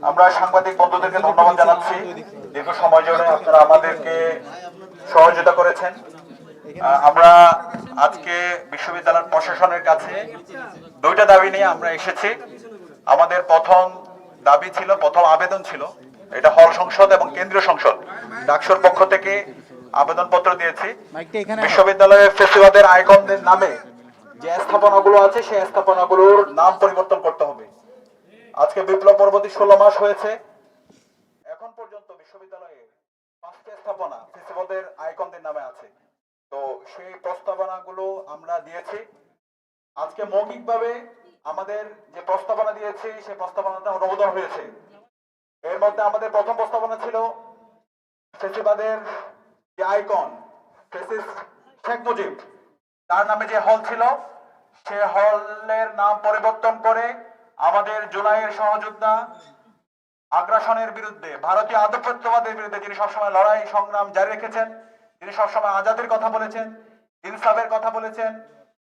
আমরা সাংবাদিক বন্ধুদেরকে ধন্যবাদ জানাচ্ছি, দীর্ঘ সময় ধরে আপনারা আমাদেরকে সহযোগিতা করেছেন। আমরা আজকে বিশ্ববিদ্যালয়ের প্রশাসনের কাছে দুইটা দাবি নিয়ে আমরা এসেছি। আমাদের প্রথম দাবি ছিল, প্রথম আবেদন ছিল, এটা হল সংসদ এবং কেন্দ্রীয় সংসদ ডাকসুর পক্ষ থেকে আবেদনপত্র দিয়েছি। বিশ্ববিদ্যালয়ের ফেসিবাদের আইকনদের নামে যে স্থাপনাগুলো আছে সেই স্থাপনাগুলোর নাম পরিবর্তন করতে হবে। আজকে বিপ্লব পরবর্তী 16 মাস হয়েছে, এখন পর্যন্ত বিশ্ববিদ্যালয়ে 5টি স্থাপনা ফেসিবাদের আইকনদের নামে আছে। তো সেই প্রস্তাবনাগুলো আমরা দিয়েছি। আজকে মৌখিকভাবে আমাদের যে প্রস্তাবনা দিয়েছি সেই প্রস্তাবনাটা অনুমোদন হয়েছে। এর মধ্যে আমাদের প্রথম প্রস্তাবনা ছিল ফেসিবাদের যে আইকন ফেসিস্ট শেখ মুজিব, তার নামে যে হল ছিল সে হলের নাম পরিবর্তন করে আমাদের জুলাইয়ের সহযোদ্ধা আগ্রাসনের বিরুদ্ধে, ভারতীয় আধিপত্যবাদের বিরুদ্ধে যিনি সবসময় লড়াই সংগ্রাম জারি রেখেছেন, তিনি সবসময় আজাদের কথা বলেছেন, ইনসাফের কথা বলেছেন,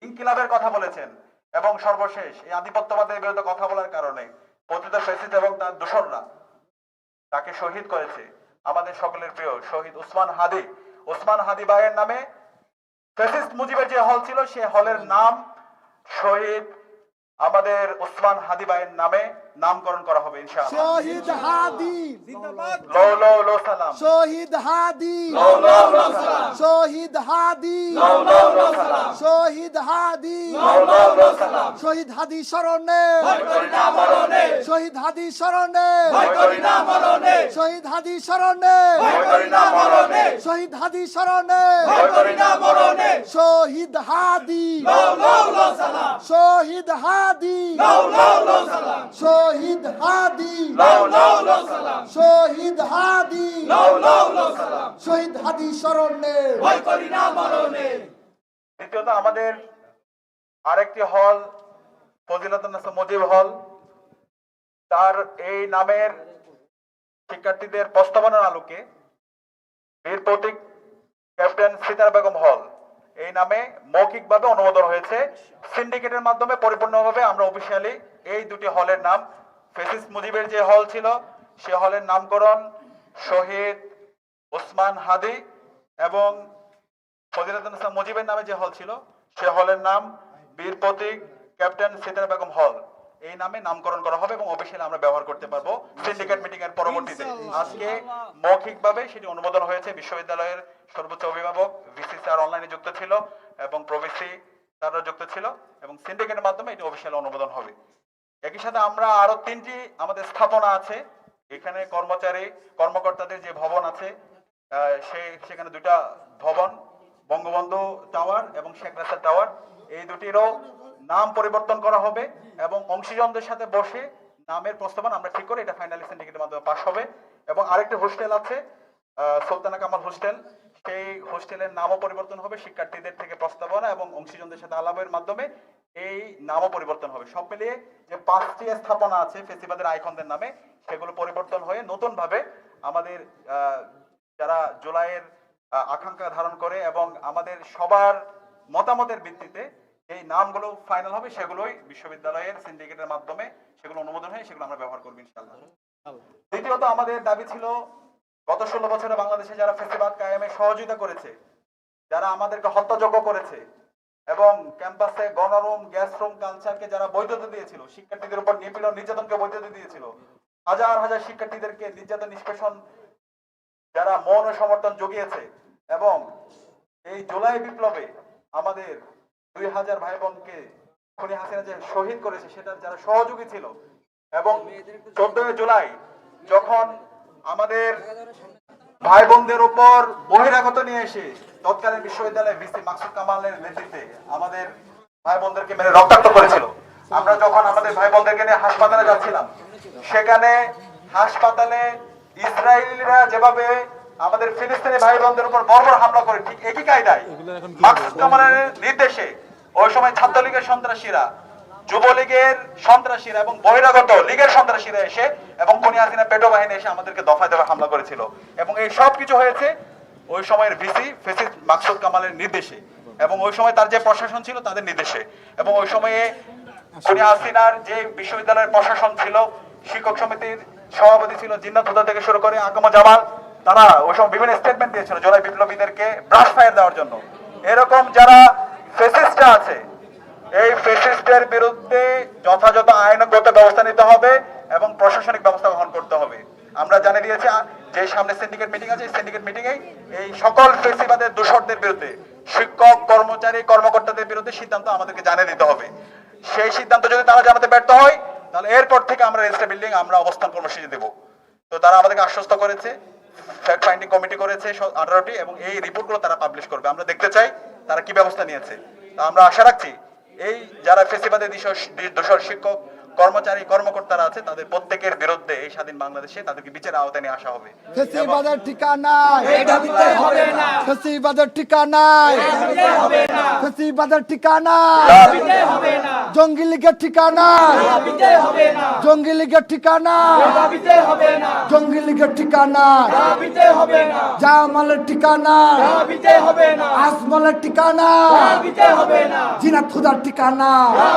ইনকিলাবের কথা বলেছেন, এবং সর্বশেষ এই আধিপত্যবাদের বিরুদ্ধে কথা বলার কারণে পতিত ফ্যাসিস্ট এবং তার দোসররা তাকে শহীদ করেছে। আমাদের সকলের প্রিয় শহীদ ওসমান হাদি ভাইয়ের নামে ফ্যাসিস্ট মুজিবের যে হল ছিল সে হলের নাম শহীদ আমাদের ওসমান হাদি ভাইয়ের নামে নামকরণ করা হবে ইনশাআল্লাহ। শহীদ হাদি জিন্দাবাদ। লো লো লো সালাম। শহীদ হাদি লো লো লো সালাম। শহীদ হাদি লো লো লো সালাম। শহীদ হাদি লো লো লো সালাম। শহীদ হাদি স্মরণে ভয় করি না মরণে, শহীদ হাদি স্মরণে ভয় করি না মরণে, শহীদ হাদি স্মরণে ভয় করি না মরণে, শহীদ হাদি স্মরণে ভয় করি না মরণে, শহীদ হাদি লো লো লো সালাম। শহীদ হাদি লো লো লো সালাম। শহীদ হাদি লো লো লো সালাম। শহীদ হাদি লো লো লো সালাম। শহীদ হাদি স্মরণে ভয় করি না মরণে। দ্বিতীয়ত আমাদের আরেকটি হল ফজিলাতুন্নেসা মুজিব হল, তার এই নামের শিক্ষার্থীদের প্রস্তাবনার আলোকে বীর প্রতীক ক্যাপ্টেন সিতারা বেগম হল এই নামে মৌখিকভাবে অনুমোদন হয়েছে। সিন্ডিকেটের মাধ্যমে পরিপূর্ণভাবে আমরা অফিসিয়ালি এই দুটি হলের নাম, ফেসিস্ট মুজিবের যে হল ছিল সে হলের নামকরণ শহীদ ওসমান হাদি এবং ফজিলাতুন্নেসা মুজিবের নামে যে হল ছিল সে হলের নাম বীর প্রতীক ক্যাপ্টেন সিতারা বেগম হল এই নামে নামকরণ করা হবে এবং অফিসিয়ালি আমরা ব্যবহার করতে পারবো সিন্ডিকেট মিটিং এর পরবর্তীতে। আজকে মৌখিকভাবে সেটি অনুমোদন হয়েছে। বিশ্ববিদ্যালয়ের সর্বোচ্চ অভিভাবক ভিসি স্যার অনলাইনে যুক্ত ছিল এবং প্রভিসি স্যাররা যুক্ত ছিল এবং সিন্ডিকেটের মাধ্যমে এটি অফিসিয়ালি অনুমোদন হবে। একই সাথে আমরা আরো 3টি আমাদের স্থাপনা আছে, এখানে কর্মকর্তাদের যে ভবন আছে সেখানে 2টা ভবন, বঙ্গবন্ধু টাওয়ার এবং শেখ রাসেল টাওয়ার, এই দুটিরও নাম পরিবর্তন করা হবে এবং অংশীজনদের সাথে বসে নামের প্রস্তাবনা আমরা ঠিক করে এটা ফাইনালি সিন্ডিকেটের মাধ্যমে পাস হবে। এবং আরেকটি হোস্টেল আছে সুলতানা কামাল হোস্টেল, সেই হোস্টেলের নামও পরিবর্তন হবে, শিক্ষার্থীদের থেকে প্রস্তাবনা এবং অংশীজনদের সাথে আলাপের মাধ্যমে এই নামও পরিবর্তন হবে। সব মিলিয়ে যে 5টি স্থাপনা আছে ফেসিবাদের আইকনদের নামে সেগুলো পরিবর্তন হয়ে নতুন ভাবে আমাদের যারা জুলাইয়ের আকাঙ্ক্ষা ধারণ করে এবং আমাদের সবার মতামতের ভিত্তিতে এই নামগুলো ফাইনাল হবে, সেগুলোই বিশ্ববিদ্যালয়ের সিন্ডিকেটের মাধ্যমে সেগুলো অনুমোদন হয়ে সেগুলো আমরা ব্যবহার করবো ইনশাআল্লাহ। দ্বিতীয়ত আমাদের দাবি ছিল গত 16 বছরে বাংলাদেশে যারা ফেসিবাদ কায়েমে সহযোগিতা করেছে, যারা আমাদেরকে হত্যাযজ্ঞ করেছে এবং ক্যাম্পাসে গণরুম গ্যাস রুম কালচারকে যারা বৈধতা দিয়েছিল, শিক্ষার্থীদের উপর নিপীড়ন নির্যাতনকে বৈধতা দিয়েছিল, হাজার হাজার শিক্ষার্থীদেরকে নির্যাতন নিষ্পেষণ যারা মৌন সমর্থন জুগিয়েছে এবং এই জুলাই বিপ্লবে আমাদের 2000 ভাই বোনকে খুনি হাসিনা যে শহীদ করেছে সেটার যারা সহযোগী ছিল, এবং 14 জুলাই যখন আমাদের ভাই বোনদের উপর বহিরাগত নিয়ে এসে তৎকালীন বিশ্ববিদ্যালয়ের ভিসি মাকসুদ কামালের নেতৃত্বে আমাদের ভাই বোনদেরকে মেরে রক্তাক্ত করেছিল, আমরা যখন আমাদের ভাই বোনদেরকে নিয়ে হাসপাতালে যাচ্ছিলাম সেখানে হাসপাতালে ইসরায়েলিরা যেভাবে আমাদের ফিলিস্তিনি ভাই বোনদের উপর বর্বর হামলা করে ঠিক একই কায়দায় মাকসুদ কামালের নির্দেশে ওই সময় ছাত্রলীগের সন্ত্রাসীরা, যুবলীগের সন্ত্রাসীরা এবং বহিরাগত লীগের সন্ত্রাসীরা এসে এবং খুনি হাসিনা পেটো বাহিনী এসে আমাদেরকে দফায় দফায় হামলা করেছিল এবং এই সব কিছু হয়েছে ওই সময়ের ভিসি ফেসিস্ট মাকসুদ কামালের নির্দেশে এবং ওই সময় তার যে প্রশাসন ছিল তাদের নির্দেশে। এবং ওই সময়ে খুনি হাসিনার যে বিশ্ববিদ্যালয়ের প্রশাসন ছিল, শিক্ষক সমিতির সভাপতি ছিল জিন্নাত হুদা থেকে শুরু করে আকমা জামাল, তারা ওই সময় বিভিন্ন স্টেটমেন্ট দিয়েছিল জুলাই বিপ্লবীদেরকে ব্রাশ ফায়ার দেওয়ার জন্য। এরকম যারা ফেসিস্টরা আছে, এই ফেসিস্টের বিরুদ্ধে যথাযথ আইনগত ব্যবস্থা নিতে হবে এবং প্রশাসনিক ব্যবস্থা গ্রহণ করতে হবে। আমরা জানিয়ে দিয়েছি যে সামনে সিন্ডিকেট মিটিং আছে, সিন্ডিকেট মিটিং এ এই সকল ফেসিবাদের দোষরদের বিরুদ্ধে, শিক্ষক, কর্মচারী, কর্মকর্তাদের বিরুদ্ধে সিদ্ধান্ত আমাদেরকে জানিয়ে দিতে হবে। সেই সিদ্ধান্ত যদি তারা জানাতে ব্যর্থ হয়, তাহলে এরপর থেকে আমরা রেজিস্টার বিল্ডিং আমরা অবস্থান কর্মসূচি দেব। তো তারা আমাদেরকে আশ্বস্ত করেছে, ফ্যাক্ট ফাইন্ডিং কমিটি করেছে 18টি, এবং এই রিপোর্টগুলো তারা পাবলিশ করবে। আমরা দেখতে চাই তারা কি ব্যবস্থা নিয়েছে। তো আমরা আশা রাখছি এই যারা ফেসিবাদের দোষর শিক্ষক, কর্মচারী, কর্মকর্তারা আছে, তাদের প্রত্যেকের বিরুদ্ধে এই স্বাধীন বাংলাদেশে তাদেরকে বিচারের আওতায় নিয়ে আসা হবে। ফেসিবাদের ঠিকানা এটা দিতে হবে না, ফেসিবাদের ঠিকানা এটা দিতে হবে না, ফেসিবাদের ঠিকানা দিতে হবে না, জঙ্গি লীগের ঠিকানা দিতে হবে না, জঙ্গি লীগের ঠিকানা দিতে হবে না, জঙ্গি লীগের ঠিকানা দিতে হবে না, জামালের ঠিকানা দিতে হবে না, আজমলের ঠিকানা দিতে হবে না, জিনাত হুদার ঠিকানা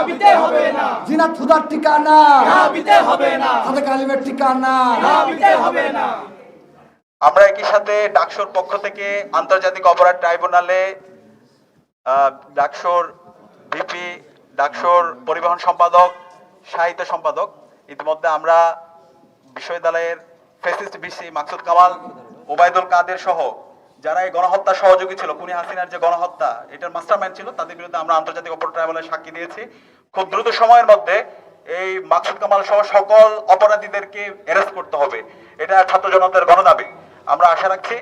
দিতে হবে না, জিনাত হুদার ঠিকানা দিতে হবে না, সাদেক আলিমের ঠিকানা দিতে হবে না। আমরা একই সাথে ডাকসুর পক্ষ থেকে আন্তর্জাতিক অপরাধ ট্রাইব্যুনালে ডাকসুর ভিপি, ডাকসুর পরিবহন সম্পাদক, সাহিত্য সম্পাদক, ইতিমধ্যে আমরা বিশ্ববিদ্যালয়ের ফেসিস্ট ভিসি মাকসুদ কামাল, ওবায়দুল কাদের সহ যারা এই গণহত্যা সহযোগী ছিল, খুনি হাসিনার যে গণহত্যা এটার মাস্টারমাইন্ড ছিল, তাদের বিরুদ্ধে আমরা আন্তর্জাতিক অপরাধ ট্রাইব্যুনালে সাক্ষী দিয়েছি। খুব দ্রুত সময়ের মধ্যে এই মাকসুদ কামাল সহ সকল অপরাধীদেরকে অ্যারেস্ট করতে হবে। এটা ছাত্র জনতার গণদাবি। আমরা আশা রাখছি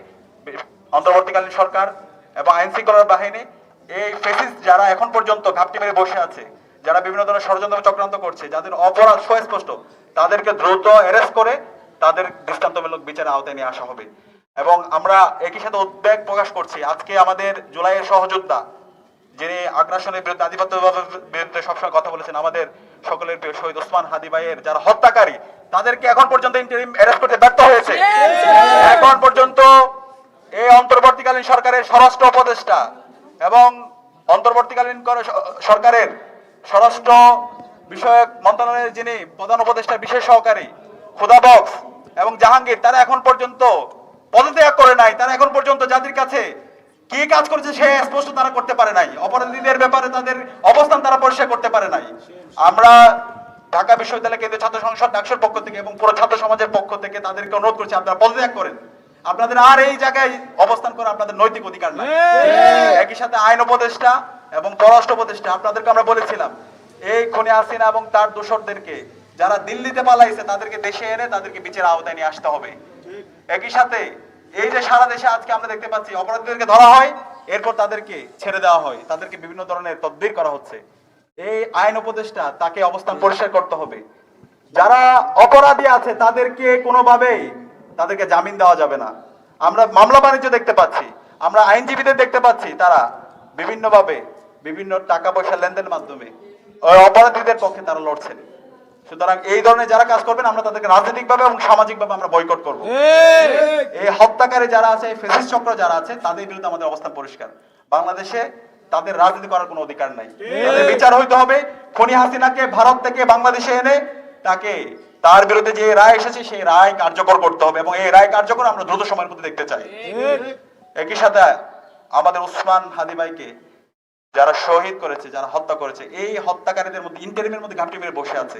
অন্তর্বর্তীকালীন সরকার এবং আইন শৃঙ্খলা বাহিনী এই ফেসিস্ট যারা এখন পর্যন্ত ঘাপটি মেরে বসে আছে, যারা বিভিন্ন ধরনের ষড়যন্ত্র চক্রান্ত করছে, যাদের অপরাধ সুস্পষ্ট, তাদেরকে দ্রুত অ্যারেস্ট করে তাদের দৃষ্টান্তমূলক বিচারের আওতায় নিয়ে আসা হবে। এবং আমরা একই সাথে উদ্বেগ প্রকাশ করছি, আজকে আমাদের জুলাইয়ের সহযোদ্ধা, যিনি আগ্রাসনের বিরুদ্ধে, আধিপত্যবাদের বিরুদ্ধে সবসময় কথা বলেছেন, আমাদের সকলের প্রিয় শহীদ ওসমান হাদি ভাইয়ের যারা হত্যাকারী, তাদেরকে এখন পর্যন্ত ইন্টারিম অ্যারেস্ট করতে ব্যর্থ হয়েছে। এখন পর্যন্ত এই অন্তর্বর্তীকালীন সরকারের স্বরাষ্ট্র উপদেষ্টা এবং অন্তর্বর্তীকালীন সরকারের স্বরাষ্ট্র বিষয়ক মন্ত্রণালয়ের যিনি প্রধান উপদেষ্টা বিশেষ সহকারী খুদা বক্স এবং জাহাঙ্গীর, তারা এখন পর্যন্ত পদত্যাগ করে নাই। তারা এখন পর্যন্ত জাতির কাছে কি কাজ করেছে সে স্পষ্ট তারা করতে পারে নাই। অপরাধীদের ব্যাপারে তাদের অবস্থান তারা পরিষ্কার করতে পারে নাই। আমরা ঢাকা বিশ্ববিদ্যালয় কেন্দ্রীয় ছাত্র সংসদ ডাকসুর পক্ষ থেকে এবং পুরো ছাত্র সমাজের পক্ষ থেকে তাদেরকে অনুরোধ করছি, আপনারা পদত্যাগ করেন। আপনাদের আর এই জায়গায় অবস্থান করে আপনাদের নৈতিক অধিকার নাই। একই সাথে আইন উপদেষ্টা এবং পররাষ্ট্র উপদেষ্টা, আপনাদেরকে আমরা বলেছিলাম এই খুনি হাসিনা এবং তার দোসরদেরকে যারা দিল্লিতে পালাইছে তাদেরকে দেশে এনে তাদেরকে বিচারের আওতায় নিয়ে আসতে হবে। একই সাথে এই যে সারা দেশে আজকে আমরা দেখতে পাচ্ছি অপরাধীদেরকে ধরা হয়, এরপর তাদেরকে ছেড়ে দেওয়া হয়, তাদেরকে বিভিন্ন ধরনের তদবির করা হচ্ছে। এই আইন উপদেষ্টা তাকে অবস্থান পরিষ্কার করতে হবে। যারা অপরাধী আছে তাদেরকে কোনোভাবেই তাদেরকে জামিন দেওয়া যাবে না। আমরা মামলা বাণিজ্য দেখতে পাচ্ছি, আমরা আইনজীবীদের দেখতে পাচ্ছি, তারা বিভিন্নভাবে বিভিন্ন টাকা পয়সা লেনদেনের মাধ্যমে অপরাধীদের পক্ষে তারা লড়ছেন। সুতরাং এই ধরনের যারা কাজ করবেন আমরা তাদেরকে রাজনৈতিকভাবে এবং সামাজিকভাবে আমরা বয়কট করব। এই হত্যাকারী যারা আছে, ফেসিস্ট চক্র যারা আছে, তাদের বিরুদ্ধে আমাদের অবস্থান পরিষ্কার। বাংলাদেশে তাদের রাজনীতি করার কোনো অধিকার নাই। তাদের বিচার হইতে হবে। খুনি হাসিনাকে ভারত থেকে বাংলাদেশে এনে তাকে তার বিরুদ্ধে যে রায় এসেছে সেই রায় কার্যকর করতে হবে এবং এই রায় কার্যকর আমরা দ্রুত সময়ের মধ্যে দেখতে চাই। একই সাথে আমাদের ওসমান হাদি ভাইকে যারা শহীদ করেছে, যারা হত্যা করেছে, এই হত্যাকারীদের মধ্যে ইন্টারিমের মধ্যে ঘাপটি মেরে বসে আছে।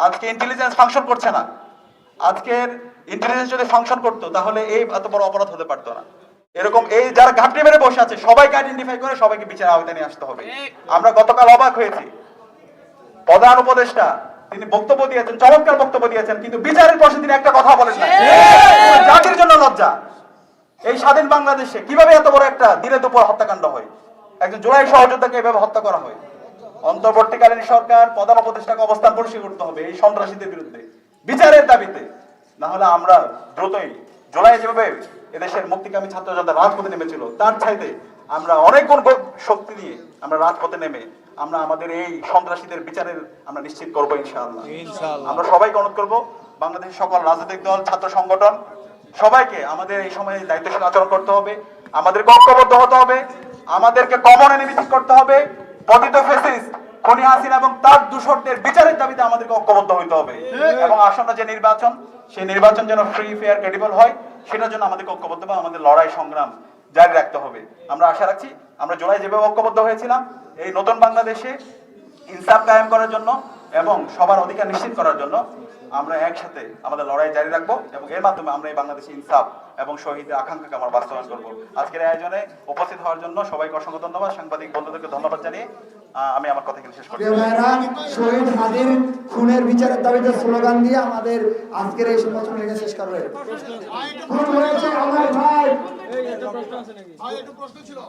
আজকে ইন্টেলিজেন্স ফাংশন করছে না। আজকের ইন্টেলিজেন্স যদি ফাংশন করতো তাহলে এই এত বড় অপরাধ হতে পারতো না। এরকম এই যারা ঘাপটি মেরে বসে আছে সবাইকে আইডেন্টিফাই করে সবাইকে বিচারের আওতায় নিয়ে আসতে হবে। আমরা গতকাল অবাক হয়েছি, প্রধান উপদেষ্টা তিনি বক্তব্য দিয়েছেন, চমৎকার বক্তব্য দিয়েছেন, কিন্তু বিচারের পক্ষে তিনি একটা কথা বলেন না। জাতির জন্য লজ্জা। এই স্বাধীন বাংলাদেশে কিভাবে এত বড় একটা দিনে দুপুর হত্যাকাণ্ড হয়, একজন জুলাই সহযোদ্ধাকে এভাবে হত্যা করা হয়। অন্তর্বর্তীকালীন সরকার প্রধান উপদেষ্টাকে অবস্থান পরিষ্কার করতে হবে এই সন্ত্রাসীদের বিরুদ্ধে বিচারের দাবিতে। না হলে আমরা দ্রুতই জুলাই যেভাবে এদেশের মুক্তিকামী ছাত্র জনতা রাজপথে নেমেছিল তার চাইতে আমরা অনেক গুণ শক্তি নিয়ে আমরা রাজপথে নেমে আমরা আমাদের এই সন্ত্রাসীদের বিচারের আমরা নিশ্চিত করবো ইনশাআল্লাহ। আমরা সবাইকে অনুরোধ করবো, বাংলাদেশের সকল রাজনৈতিক দল, ছাত্র সংগঠন সবাইকে আমাদের এই সময়ে দায়িত্বশীল আচরণ করতে হবে, আমাদেরকে ঐক্যবদ্ধ হতে হবে, আমাদেরকে কমন এনিমি ঠিক করতে হবে। পতিত ফ্যাসিস্ট খুনি হাসিনা এবং তার দূষরদের বিচারের দাবিতে আমাদেরকে ঐক্যবদ্ধ হইতে হবে এবং আসন্ন যে নির্বাচন, সেই নির্বাচন যেন ফ্রি ফেয়ার ক্রেডিবল হয়, সেটার জন্য আমাদেরকে ঐক্যবদ্ধ বা আমাদের লড়াই সংগ্রাম জারি রাখতে হবে। আমরা আশা রাখছি আমরা জুলাই যেভাবে ঐক্যবদ্ধ হয়েছিলাম এই নতুন বাংলাদেশে ইনসাফ কায়েম করার জন্য এবং সবার অধিকার নিশ্চিত করার জন্য আমরা একসাথে আমাদের লড়াই জারি রাখবো এবং এর মাধ্যমে আমরা এই বাংলাদেশে ইনসাফ এবং শহীদের আকাঙ্ক্ষাকে আমরা বাস্তবায়ন করবো। আজকের আয়োজনে উপস্থিত হওয়ার জন্য সবাইকে অসংখ্য ধন্যবাদ, সাংবাদিক বন্ধুদেরকে ধন্যবাদ জানিয়ে আমি আমার কথা এখানে শেষ করছি। প্রিয় ভাইরা, শহীদ হাদির খুনের বিচারের দাবিতে স্লোগান দিয়ে আমাদের আজকের এই সংবাদ সম্মেলন শেষ করবে। খুন হয়েছে আমার ভাই। একটু প্রশ্ন ছিল,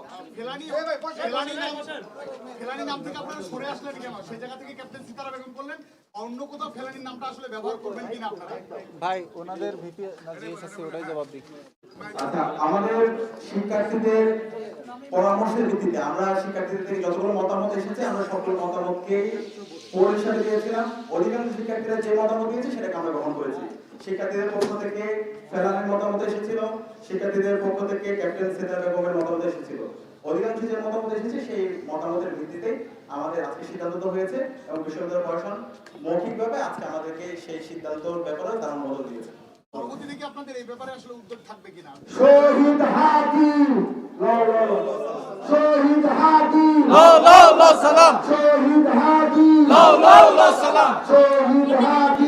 ফেলানী নাম থেকে আপনারা সরে আসলেন কেন? সেই জায়গা থেকে ক্যাপ্টেন সিতারা বেগম বললেন অন্য কোথাও ফেলানির নামটা আসলে ব্যবহার করবেন কিনা আপনারা? ভাই ওনাদের ভিপি না জিএসএসসি ওটাই জবাব দিই। আচ্ছা, আমাদের শিক্ষার্থীদের পরামর্শের ভিত্তিতে আমরা শিক্ষার্থীদের থেকে যতগুলো মতামত এসেছে আমরা সকল মতামতকে পরিষ্কার দিয়েছিলাম। অধিকাংশ শিক্ষার্থীরা যে মতামত দিয়েছে সেটাকে আমরা গ্রহণ করেছি। শিক্ষার্থীদের পক্ষ থেকে ফেলানির মতামত এসেছিল, শিক্ষার্থীদের পক্ষ থেকে ক্যাপ্টেন সিতারা বেগমের মতামত এসেছিল। অধিকাংশ যে মতামত এসেছে সেই মতামতের ভিত্তিতে আমাদের আজকে সিদ্ধান্ত হয়েছে এবং বিশ্ববিদ্যালয় প্রশাসন মৌখিকভাবে আজকে আমাদেরকে সেই সিদ্ধান্তের ব্যাপারে তারা অনুমোদন দিয়েছে। পরবর্তীতে কি আপনাদের এই ব্যাপারে আসলে উদ্যোগ থাকবে কিনা? শহীদ হাদি, শহীদ হাদি, লাও লাও লাও সালাম, শহীদ হাদি, লাও লাও লাও সালাম। শহীদ হাদি।